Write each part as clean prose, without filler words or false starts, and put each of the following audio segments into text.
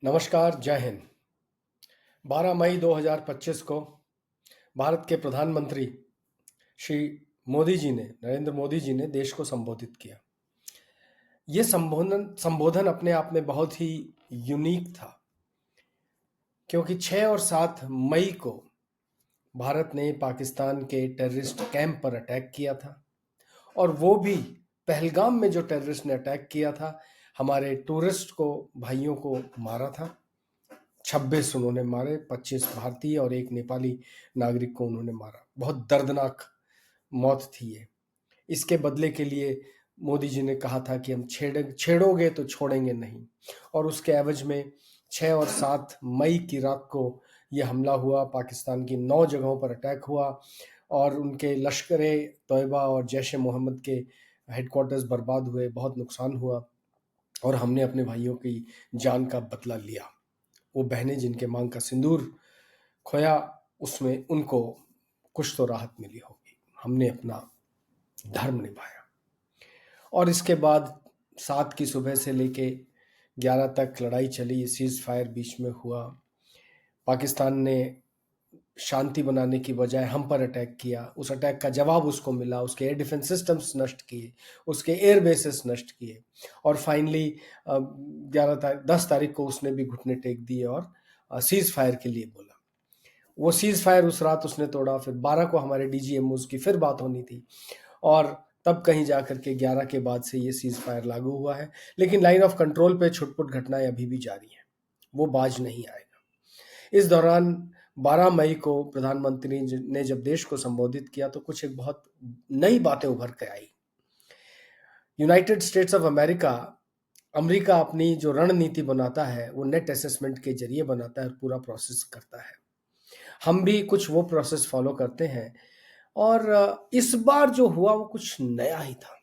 नमस्कार, जय हिंद। 12 मई 2025 को भारत के प्रधानमंत्री श्री नरेंद्र मोदी जी ने देश को संबोधित किया। ये संबोधन अपने आप में बहुत ही यूनिक था, क्योंकि 6 और 7 मई को भारत ने पाकिस्तान के टेररिस्ट कैंप पर अटैक किया था, और वो भी पहलगाम में जो टेररिस्ट ने अटैक किया था, हमारे टूरिस्ट को, भाइयों को मारा था। 26 उन्होंने मारे, 25 भारतीय और एक नेपाली नागरिक को उन्होंने मारा। बहुत दर्दनाक मौत थी ये। इसके बदले के लिए मोदी जी ने कहा था कि हम छेड़ोगे तो छोड़ेंगे नहीं, और उसके एवज में 6 और 7 मई की रात को ये हमला हुआ। पाकिस्तान की 9 जगहों पर अटैक हुआ और उनके लश्कर तोयबा और जैश ए मोहम्मद के हेडक्वार्टर्स बर्बाद हुए, बहुत नुकसान हुआ, और हमने अपने भाइयों की जान का बदला लिया। वो बहनें जिनके मांग का सिंदूर खोया, उसमें उनको कुछ तो राहत मिली होगी। हमने अपना धर्म निभाया। और इसके बाद 7 की सुबह से लेके 11 तक लड़ाई चली, सीज फायर बीच में हुआ। पाकिस्तान ने शांति बनाने की बजाय हम पर अटैक किया। उस अटैक का जवाब उसको मिला, उसके एयर डिफेंस सिस्टम्स नष्ट किए, उसके एयर बेसेस नष्ट किए, और फाइनली 10 तारीख को उसने भी घुटने टेक दिए और सीज फायर के लिए बोला। वो सीज फायर उस रात उसने तोड़ा। फिर 12 को हमारे डीजीएमओज की फिर बात होनी थी, और तब कहीं जाकर के 11 के बाद से ये सीज फायर लागू हुआ है। लेकिन लाइन ऑफ कंट्रोल पे छुटपुट घटनाएं अभी भी जारी हैं, वो बाज नहीं आएगा। इस दौरान 12 मई को प्रधानमंत्री ने जब देश को संबोधित किया तो कुछ एक बहुत नई बातें उभर के आई। यूनाइटेड स्टेट्स ऑफ अमेरिका अपनी जो रणनीति बनाता है वो नेट असेसमेंट के जरिए बनाता है और पूरा प्रोसेस करता है। हम भी कुछ वो प्रोसेस फॉलो करते हैं, और इस बार जो हुआ वो कुछ नया ही था।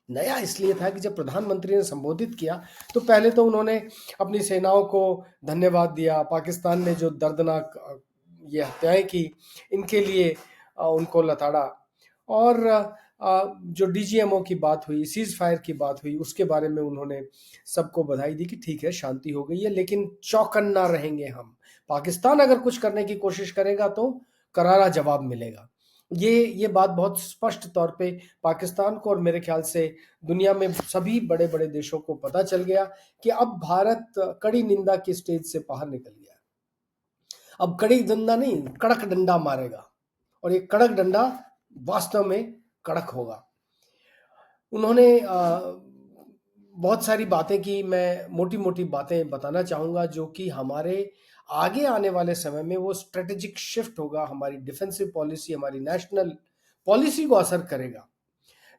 नया इसलिए था कि जब प्रधानमंत्री ने संबोधित किया तो पहले तो उन्होंने अपनी सेनाओं को धन्यवाद दिया। पाकिस्तान ने जो दर्दनाक ये हत्याएं की, इनके लिए उनको लताड़ा, और जो डीजीएमओ की बात हुई, सीज फायर की बात हुई, उसके बारे में उन्होंने सबको बधाई दी कि ठीक है, शांति हो गई है, लेकिन चौकन्ना रहेंगे हम। पाकिस्तान अगर कुछ करने की कोशिश करेगा तो करारा जवाब मिलेगा। ये बात बहुत स्पष्ट तौर पे पाकिस्तान को, और मेरे ख्याल से दुनिया में सभी बड़े बड़े देशों को पता चल गया कि अब भारत कड़ी निंदा की स्टेज से बाहर निकल गया। अब कड़ी डंडा नहीं, कड़क डंडा मारेगा, और ये कड़क डंडा वास्तव में कड़क होगा। उन्होंने बहुत सारी बातें की। मैं मोटी मोटी बातें बताना चाहूंगा जो कि हमारे आगे आने वाले समय में वो स्ट्रेटेजिक शिफ्ट होगा, हमारी डिफेंसिव पॉलिसी, हमारी नेशनल पॉलिसी को असर करेगा।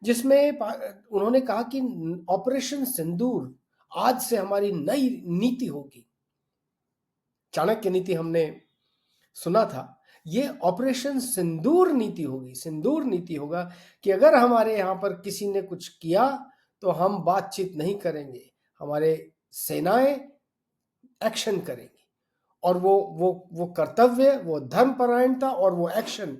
जिसमें उन्होंने कहा कि ऑपरेशन सिंदूर आज से हमारी नई नीति होगी। चाणक्य नीति हमने सुना था, ये ऑपरेशन सिंदूर नीति होगी। सिंदूर नीति होगा कि अगर हमारे यहाँ पर किसी ने कुछ किया तो हम बातचीत नहीं करेंगे, हमारे सेनाएं एक्शन करेंगी, और वो कर्तव्य, वो धर्मपरायणता और वो एक्शन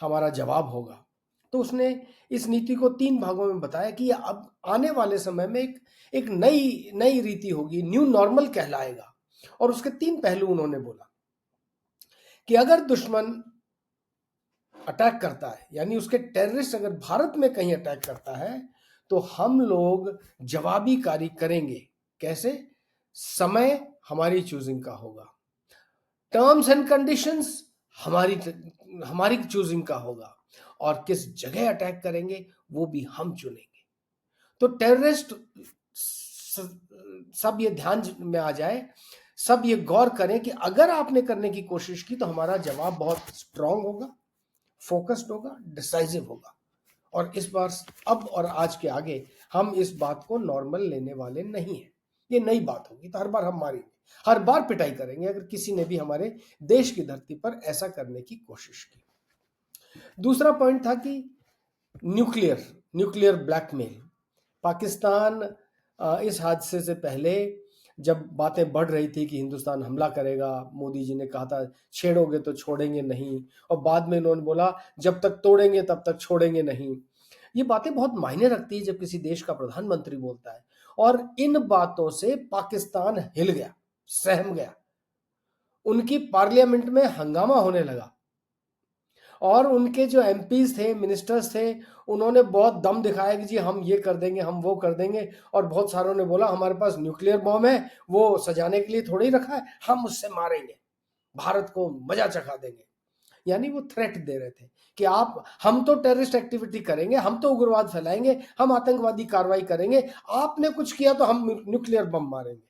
हमारा जवाब होगा। तो उसने इस नीति को 3 भागों में बताया कि अब आने वाले समय में एक नई रीति होगी, न्यू नॉर्मल कहलाएगा। और उसके 3 पहलू उन्होंने बोला कि अगर दुश्मन अटैक करता है, यानी उसके टेररिस्ट अगर भारत में कहीं अटैक करता है, तो हम लोग जवाबी कार्य करेंगे। कैसे? समय हमारी चूजिंग का होगा, टर्म्स एंड कंडीशंस हमारी चूजिंग का होगा, और किस जगह अटैक करेंगे वो भी हम चुनेंगे। तो टेररिस्ट सब ये ध्यान में आ जाए, सब ये गौर करें कि अगर आपने करने की कोशिश की तो हमारा जवाब बहुत स्ट्रांग होगा, फोकस्ड होगा, डिसाइसिव होगा। और इस बार, अब और आज के आगे, हम इस बात को नॉर्मल लेने वाले नहीं हैं। ये नई बात होगी, तो हर बार हम मारेंगे, हर बार पिटाई करेंगे अगर किसी ने भी हमारे देश की धरती पर ऐसा करने की कोशिश की। दूसरा पॉइंट था कि न्यूक्लियर ब्लैकमेल। पाकिस्तान इस हादसे से पहले जब बातें बढ़ रही थी कि हिंदुस्तान हमला करेगा, मोदी जी ने कहा था छेड़ोगे तो छोड़ेंगे नहीं, और बाद में इन्होंने बोला जब तक तोड़ेंगे तब तक छोड़ेंगे नहीं। ये बातें बहुत मायने रखती है जब किसी देश का प्रधानमंत्री बोलता है, और इन बातों से पाकिस्तान हिल गया। सहम गया। उनकी पार्लियामेंट में हंगामा होने लगा और उनके जो एमपीज थे, मिनिस्टर्स थे, उन्होंने बहुत दम दिखाया कि जी हम ये कर देंगे, हम वो कर देंगे। और बहुत सारों ने बोला हमारे पास न्यूक्लियर बॉम्ब है, वो सजाने के लिए थोड़ी रखा है, हम उससे मारेंगे, भारत को मजा चखा देंगे। यानी वो थ्रेट दे रहे थे कि हम तो टेररिस्ट एक्टिविटी करेंगे, हम तो उग्रवाद फैलाएंगे, हम आतंकवादी कार्रवाई करेंगे, आपने कुछ किया तो हम न्यूक्लियर बम मारेंगे।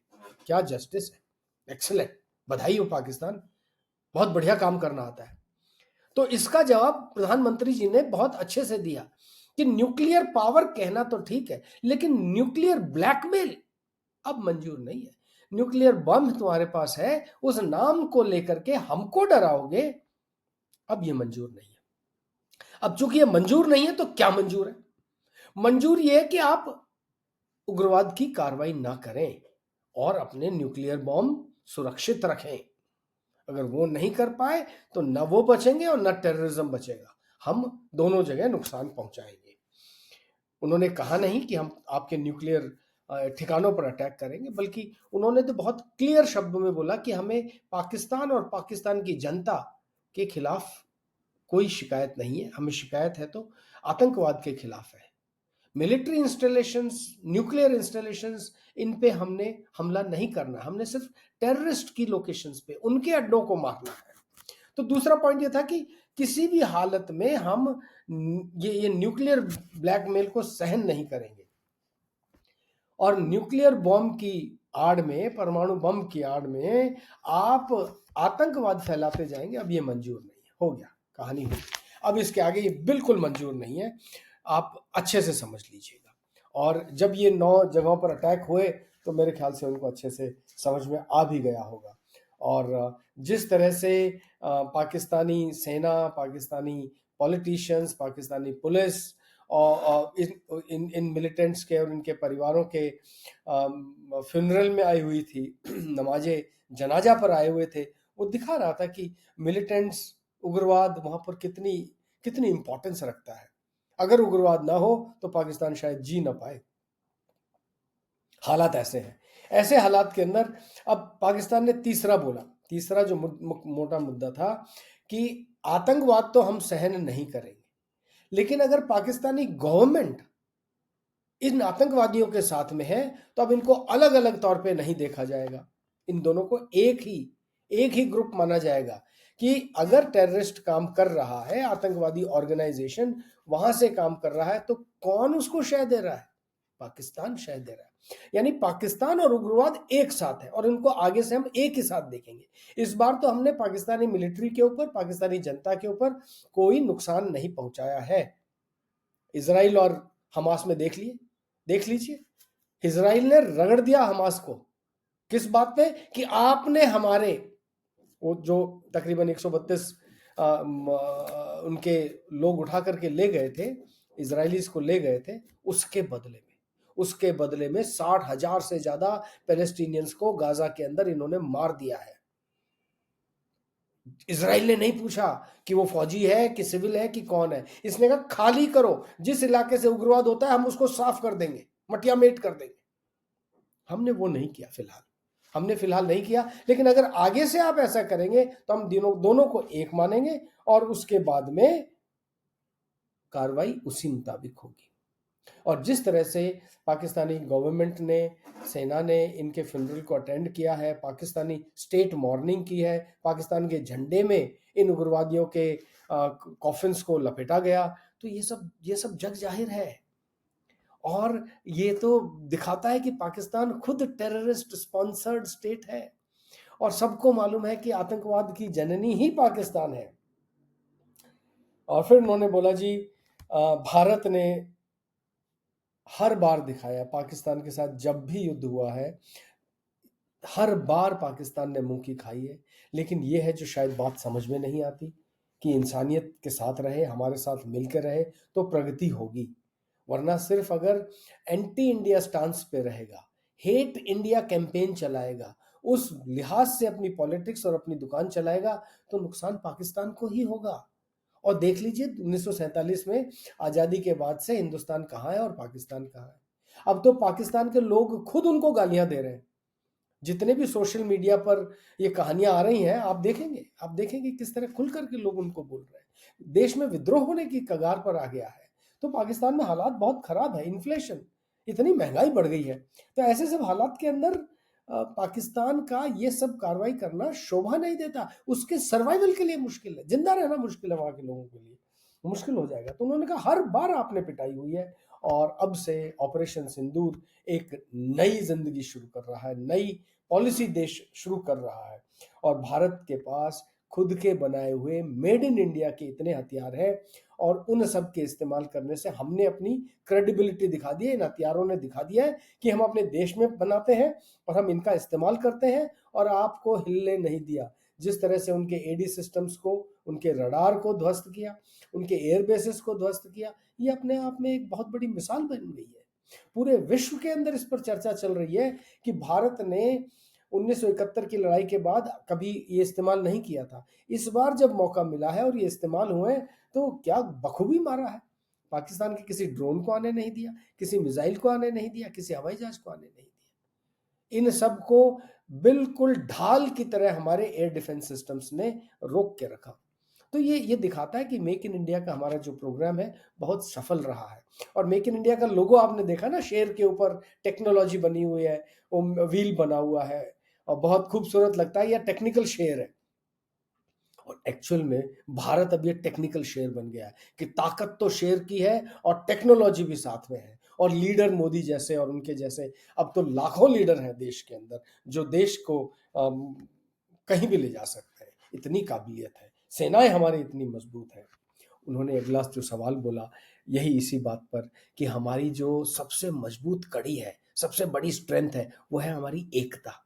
क्या जस्टिस है! एक्सीलेंट, बधाई हो पाकिस्तान, बहुत बढ़िया काम करना आता है। तो इसका जवाब प्रधानमंत्री जी ने बहुत अच्छे से दिया कि न्यूक्लियर पावर कहना तो ठीक है, लेकिन न्यूक्लियर ब्लैकमेल अब मंजूर नहीं है। न्यूक्लियर बम तुम्हारे पास है, उस नाम को लेकर के हमको डराओगे, अब ये मंजूर नहीं है। अब चूंकि ये मंजूर नहीं है तो क्या मंजूर है? मंजूर ये है कि आप उग्रवाद की कार्रवाई ना करें और अपने न्यूक्लियर बॉम्ब सुरक्षित रखें। अगर वो नहीं कर पाए तो न वो बचेंगे और न टेररिज्म बचेगा, हम दोनों जगह नुकसान पहुंचाएंगे। उन्होंने कहा नहीं कि हम आपके न्यूक्लियर ठिकानों पर अटैक करेंगे, बल्कि उन्होंने तो बहुत क्लियर शब्दों में बोला कि हमें पाकिस्तान और पाकिस्तान की जनता के खिलाफ कोई शिकायत नहीं है, हमें शिकायत है तो आतंकवाद के खिलाफ है। मिलिट्री इंस्टॉलेशंस, न्यूक्लियर इंस्टॉलेशंस, इन पे हमने हमला नहीं करना, हमने सिर्फ टेररिस्ट की लोकेशंस पे, उनके अड्डों को मारना है। तो दूसरा पॉइंट ये था कि किसी भी हालत में हम ये न्यूक्लियर ब्लैकमेल को सहन नहीं करेंगे और न्यूक्लियर बॉम्ब की आड़ में, परमाणु बम की आड़ में आप आतंकवाद फैलाते जाएंगे, अब ये मंजूर नहीं है। हो गया, कहानी हुई। अब इसके आगे ये बिल्कुल मंजूर नहीं है, आप अच्छे से समझ लीजिएगा। और जब ये 9 जगहों पर अटैक हुए तो मेरे ख्याल से उनको अच्छे से समझ में आ भी गया होगा। और जिस तरह से पाकिस्तानी सेना, पाकिस्तानी पॉलिटिशियंस, पाकिस्तानी पुलिस और इन इन मिलिटेंट्स के और इनके परिवारों के फ्यूनरल में आई हुई थी, नमाजे जनाजा पर आए हुए थे, वो दिखा रहा था कि मिलिटेंट्स, उग्रवाद वहां पर कितनी कितनी इंपॉर्टेंस रखता है। अगर उग्रवाद ना हो तो पाकिस्तान शायद जी ना पाए। हालात ऐसे हैं। ऐसे हालात के अंदर अब पाकिस्तान ने तीसरा बोला, तीसरा जो मोटा मुद्दा था कि आतंकवाद तो हम सहन नहीं करेंगे, लेकिन अगर पाकिस्तानी गवर्नमेंट इन आतंकवादियों के साथ में है तो अब इनको अलग अलग तौर पे नहीं देखा जाएगा, इन दोनों को एक ही ग्रुप माना जाएगा। कि अगर टेररिस्ट काम कर रहा है, आतंकवादी ऑर्गेनाइजेशन वहां से काम कर रहा है, तो कौन उसको शह दे रहा है? पाकिस्तान शह दे रहा है। यानी पाकिस्तान और उग्रवाद एक साथ है और इनको आगे से हम एक ही साथ देखेंगे। इस बार तो हमने पाकिस्तानी मिलिट्री के ऊपर, पाकिस्तानी जनता के ऊपर कोई नुकसान नहीं पहुंचाया है। इजराइल और हमास में देख लीजिए, इजराइल ने रगड़ दिया हमास को। किस बात पे? कि आपने हमारे वो जो तकरीबन 132 उनके लोग उठा करके ले गए थे, इजराइलीज को ले गए थे, उसके बदले में 60,000 से ज्यादा पैलेस्टीनियंस को गाजा के अंदर इन्होंने मार दिया है। इजराइल ने नहीं पूछा कि वो फौजी है कि सिविल है कि कौन है, इसने कहा खाली करो, जिस इलाके से उग्रवाद होता है हम उसको साफ कर देंगे, मटिया मेट कर देंगे। हमने वो नहीं किया, फिलहाल नहीं किया। लेकिन अगर आगे से आप ऐसा करेंगे तो हम दोनों को एक मानेंगे और उसके बाद में कार्रवाई उसी मुताबिक होगी। और जिस तरह से पाकिस्तानी गवर्नमेंट ने, सेना ने इनके फ्यूनरल को अटेंड किया है, पाकिस्तानी स्टेट मॉर्निंग की है, पाकिस्तान के झंडे में इन उग्रवादियों के कॉफिन्स को लपेटा गया, तो ये सब जग जाहिर है। और ये तो दिखाता है कि पाकिस्तान खुद टेररिस्ट स्पॉन्सर्ड स्टेट है और सबको मालूम है कि आतंकवाद की जननी ही पाकिस्तान है। और फिर उन्होंने बोला जी भारत ने हर बार दिखाया, पाकिस्तान के साथ जब भी युद्ध हुआ है हर बार पाकिस्तान ने मुंह की खाई है। लेकिन ये है जो शायद बात समझ में नहीं आती कि इंसानियत के साथ रहे, हमारे साथ मिलकर रहे तो प्रगति होगी। वरना सिर्फ अगर एंटी इंडिया स्टांस पे रहेगा, हेट इंडिया कैंपेन चलाएगा, उस लिहाज से अपनी पॉलिटिक्स और अपनी दुकान चलाएगा, तो नुकसान पाकिस्तान को ही होगा। और देख लीजिए 1947 में आजादी के बाद से हिंदुस्तान कहाँ है और पाकिस्तान कहाँ है। अब तो पाकिस्तान के लोग खुद उनको गालियां दे रहे हैं। जितने भी सोशल मीडिया पर ये कहानियां आ रही हैं, आप देखेंगे किस तरह खुल करके लोग उनको बोल रहे हैं। देश में विद्रोह होने की कगार पर आ गया है। तो पाकिस्तान में हालात बहुत खराब है, इन्फ्लेशन, इतनी महंगाई बढ़ गई है। तो ऐसे सब हालात के अंदर पाकिस्तान का ये सब कार्रवाई करना शोभा नहीं देता। उसके सर्वाइवल के लिए मुश्किल है, जिंदा रहना मुश्किल है, वहां के लोगों के लिए मुश्किल हो जाएगा। तो उन्होंने कहा हर बार आपने पिटाई हुई है, और अब से ऑपरेशन सिंदूर एक नई जिंदगी शुरू कर रहा है, नई पॉलिसी देश शुरू कर रहा है। और भारत के पास खुद के बनाए हुए मेड इन इंडिया के इतने हथियार हैं, और उन सब के इस्तेमाल करने से हमने अपनी क्रेडिबिलिटी दिखा दी है। इन हथियारों ने दिखा दिया है कि हम अपने देश में बनाते हैं और हम इनका इस्तेमाल करते हैं, और आपको हिलने नहीं दिया। जिस तरह से उनके एडी सिस्टम्स को, उनके रडार को ध्वस्त किया, उनके एयर बेसिस को ध्वस्त किया, ये अपने आप में एक बहुत बड़ी मिसाल बन गई है। पूरे विश्व के अंदर इस पर चर्चा चल रही है कि भारत ने 1971 की लड़ाई के बाद कभी ये इस्तेमाल नहीं किया था। इस बार जब मौका मिला है और ये इस्तेमाल हुए, तो क्या बखूबी मारा है। पाकिस्तान के किसी ड्रोन को आने नहीं दिया, किसी मिसाइल को आने नहीं दिया, किसी हवाई जहाज को आने नहीं दिया। इन सब को बिल्कुल ढाल की तरह हमारे एयर डिफेंस सिस्टम्स ने रोक के रखा। तो ये दिखाता है कि मेक इन इंडिया का हमारा जो प्रोग्राम है बहुत सफल रहा है। और मेक इन इंडिया का लोगो आपने देखा ना, शेर के ऊपर टेक्नोलॉजी बनी हुई है, वो व्हील बना हुआ है और बहुत खूबसूरत लगता है। यह टेक्निकल शेर है, और एक्चुअल में भारत अब ये टेक्निकल शेर बन गया है कि ताकत तो शेर की है और टेक्नोलॉजी भी साथ में है। और लीडर मोदी जैसे और उनके जैसे अब तो लाखों लीडर हैं देश के अंदर, जो देश को कहीं भी ले जा सकते हैं। इतनी काबिलियत है, सेनाएं हमारी इतनी मजबूत है। उन्होंने अगला जो सवाल बोला, यही इसी बात पर कि हमारी जो सबसे मजबूत कड़ी है, सबसे बड़ी स्ट्रेंथ है, वो है हमारी एकता।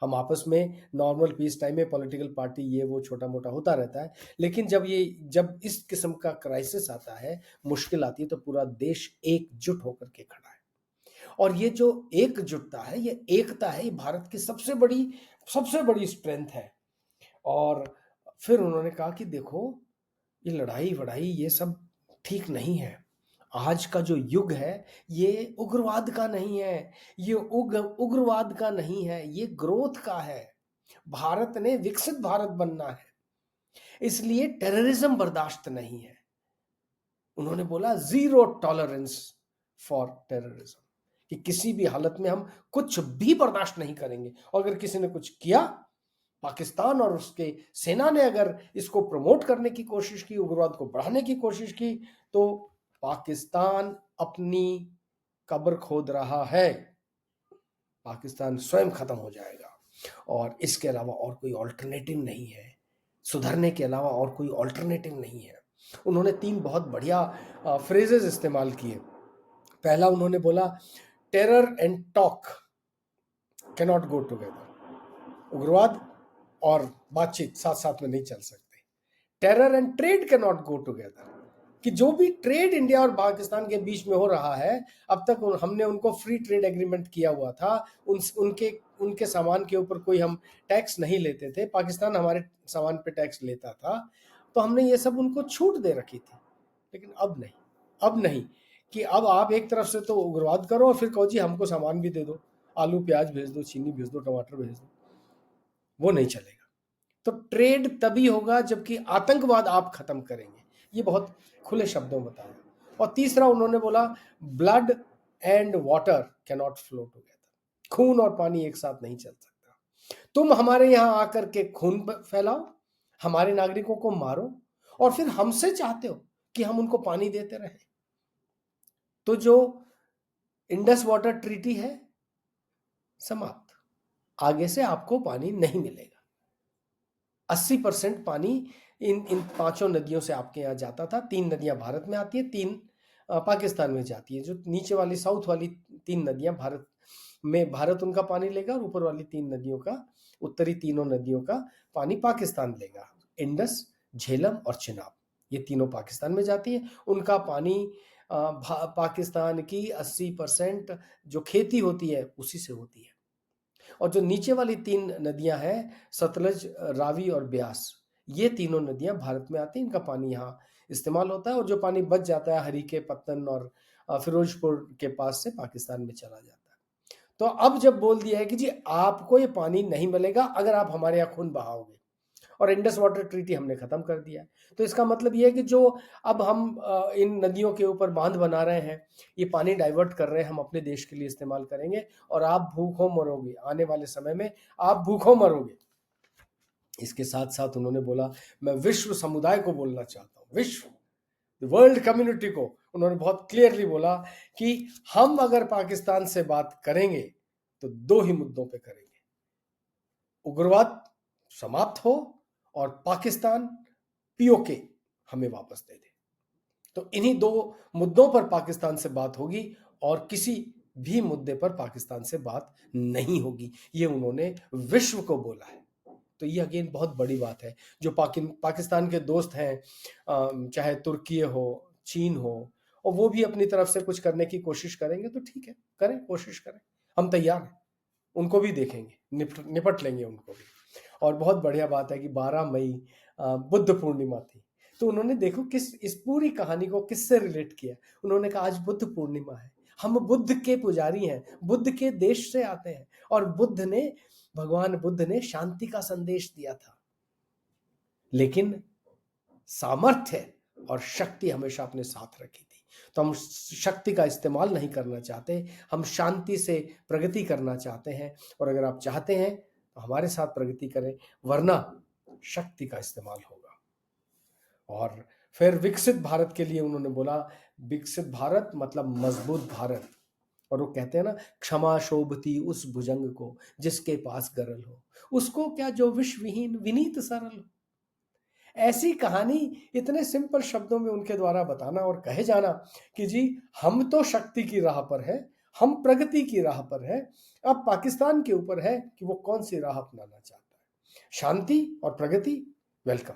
हम आपस में नॉर्मल पीस टाइम में पॉलिटिकल पार्टी ये वो छोटा मोटा होता रहता है, लेकिन जब इस किस्म का क्राइसिस आता है, मुश्किल आती है, तो पूरा देश एकजुट होकर के खड़ा है। और ये जो एकजुटता है, ये एकता है, ये भारत की सबसे बड़ी स्ट्रेंथ है। और फिर उन्होंने कहा कि देखो, ये लड़ाई वड़ाई ये सब ठीक नहीं है। आज का जो युग है, ये उग्रवाद का नहीं है, ये उग्रवाद का नहीं है, ये ग्रोथ का है। भारत ने विकसित भारत बनना है, इसलिए टेररिज्म बर्दाश्त नहीं है। उन्होंने बोला जीरो टॉलरेंस फॉर टेररिज्म, कि किसी भी हालत में हम कुछ भी बर्दाश्त नहीं करेंगे। और अगर किसी ने कुछ किया, पाकिस्तान और उसके सेना ने अगर इसको प्रमोट करने की कोशिश की, उग्रवाद को बढ़ाने की कोशिश की, तो पाकिस्तान अपनी कब्र खोद रहा है। पाकिस्तान स्वयं खत्म हो जाएगा, और इसके अलावा और कोई ऑल्टरनेटिव नहीं है। सुधरने के अलावा और कोई ऑल्टरनेटिव नहीं है। उन्होंने 3 बहुत बढ़िया फ्रेजेस इस्तेमाल किए। पहला उन्होंने बोला, terror and talk cannot go together. उग्रवाद और बातचीत साथ साथ में नहीं चल सकते। Terror and trade can not go together, कि जो भी ट्रेड इंडिया और पाकिस्तान के बीच में हो रहा है, अब तक हमने उनको फ्री ट्रेड एग्रीमेंट किया हुआ था, उनके सामान के ऊपर कोई हम टैक्स नहीं लेते थे, पाकिस्तान हमारे सामान पे टैक्स लेता था, तो हमने ये सब उनको छूट दे रखी थी। लेकिन अब नहीं कि अब आप एक तरफ से तो उग्रवाद करो और फिर कहो जी हमको सामान भी दे दो, आलू प्याज भेज दो, चीनी भेज दो, टमाटर भेज दो। वो नहीं चलेगा। तो ट्रेड तभी होगा जबकि आतंकवाद आप खत्म करेंगे। ये बहुत खुले शब्दों में बताया। और तीसरा उन्होंने बोला, blood and water can not flow together. खून और पानी एक साथ नहीं चल सकता। तुम हमारे यहां आकर के खून फैलाओ, हमारे नागरिकों को मारो, और फिर हमसे चाहते हो कि हम उनको पानी देते रहें। तो जो इंडस वाटर ट्रीटी है, समाप्त। आगे से आपको पानी नहीं मिलेगा। 80% पानी इन 5 नदियों से आपके यहाँ जाता था। 3 नदियां भारत में आती है, 3 पाकिस्तान में जाती है। जो नीचे वाली साउथ वाली 3 नदियां भारत उनका पानी लेगा, और ऊपर वाली 3 नदियों का, उत्तरी तीनों नदियों का पानी पाकिस्तान लेगा। इंडस, झेलम और चिनाब, ये तीनों पाकिस्तान में जाती है। उनका पानी पाकिस्तान की 80% जो खेती होती है उसी से होती है। और जो नीचे वाली 3 नदियां हैं, सतलज, रावी और ब्यास, ये तीनों नदियां भारत में आती हैं। इनका पानी यहाँ इस्तेमाल होता है, और जो पानी बच जाता है हरीके, पत्तन और फिरोजपुर के पास से पाकिस्तान में चला जाता है। तो अब जब बोल दिया है कि जी आपको ये पानी नहीं मिलेगा अगर आप हमारे यहाँ खून बहाओगे, और इंडस वाटर ट्रीटी हमने खत्म कर दिया है। तो इसका मतलब ये है कि जो अब हम इन नदियों के ऊपर बांध बना रहे हैं, ये पानी डाइवर्ट कर रहे हैं, हम अपने देश के लिए इस्तेमाल करेंगे और आप भूखों मरोगे, आने वाले समय में आप भूखों मरोगे। इसके साथ साथ उन्होंने बोला, मैं विश्व समुदाय को बोलना चाहता हूँ, विश्व वर्ल्ड कम्युनिटी को उन्होंने बहुत क्लियरली बोला कि हम अगर पाकिस्तान से बात करेंगे तो दो ही मुद्दों पे करेंगे, उग्रवाद समाप्त हो और पाकिस्तान पीओके हमें वापस दे दे। तो इन्हीं दो मुद्दों पर पाकिस्तान से बात होगी और किसी भी मुद्दे पर पाकिस्तान से बात नहीं होगी, ये उन्होंने विश्व को बोला है। तो ये अगेन बहुत बड़ी बात है। जो पाकिस्तान के दोस्त हैं, चाहे तुर्की हो, चीन हो, और वो भी अपनी तरफ से कुछ करने की कोशिश करेंगे तो ठीक है, करें, कोशिश करें, हम तैयार हैं, उनको भी देखेंगे, निपट लेंगे उनको भी। और बहुत बढ़िया बात है कि 12 मई बुद्ध पूर्णिमा थी, तो उन्होंने देखो किस इस पूरी कहानी को किससे रिलेट किया। उन्होंने कहा आज बुद्ध पूर्णिमा है, हम बुद्ध के पुजारी हैं, बुद्ध के देश से आते हैं, और भगवान बुद्ध ने शांति का संदेश दिया था, लेकिन सामर्थ्य और शक्ति हमेशा अपने साथ रखी थी। तो हम शक्ति का इस्तेमाल नहीं करना चाहते, हम शांति से प्रगति करना चाहते हैं, और अगर आप चाहते हैं तो हमारे साथ प्रगति करें, वरना शक्ति का इस्तेमाल होगा। और फिर विकसित भारत के लिए उन्होंने बोला, विकसित भारत मतलब मजबूत भारत। और वो कहते हैं ना, क्षमा शोभती उस भुजंग को जिसके पास गरल हो, उसको क्या जो विषविहीन विनीत सरल हो। ऐसी कहानी इतने सिंपल शब्दों में उनके द्वारा बताना और कहे जाना कि जी हम तो शक्ति की राह पर है, हम प्रगति की राह पर है, अब पाकिस्तान के ऊपर है कि वो कौन सी राह अपनाना चाहता है। शांति और प्रगति वेलकम,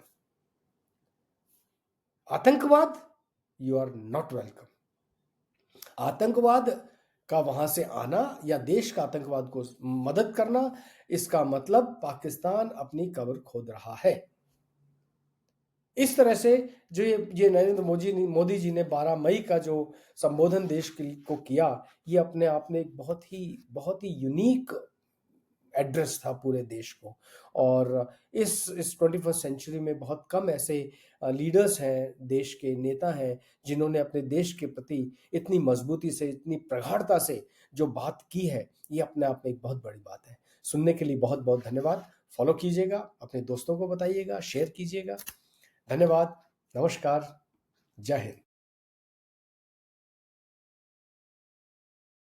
आतंकवाद यू आर नॉट वेलकम। आतंकवाद का वहां से आना या देश का आतंकवाद को मदद करना, इसका मतलब पाकिस्तान अपनी कब्र खोद रहा है। इस तरह से जो ये नरेंद्र मोदी जी ने 12 मई का जो संबोधन देश को किया, ये अपने आप में एक बहुत ही यूनिक एड्रेस था पूरे देश को। और इस 21st सेंचुरी में बहुत कम ऐसे लीडर्स हैं, देश के नेता हैं, जिन्होंने अपने देश के प्रति इतनी मजबूती से, इतनी प्रगाढ़ता से जो बात की है, ये अपने आप में एक बहुत बड़ी बात है। सुनने के लिए बहुत बहुत धन्यवाद। फॉलो कीजिएगा, अपने दोस्तों को बताइएगा, शेयर कीजिएगा। धन्यवाद, नमस्कार, जय हिंद।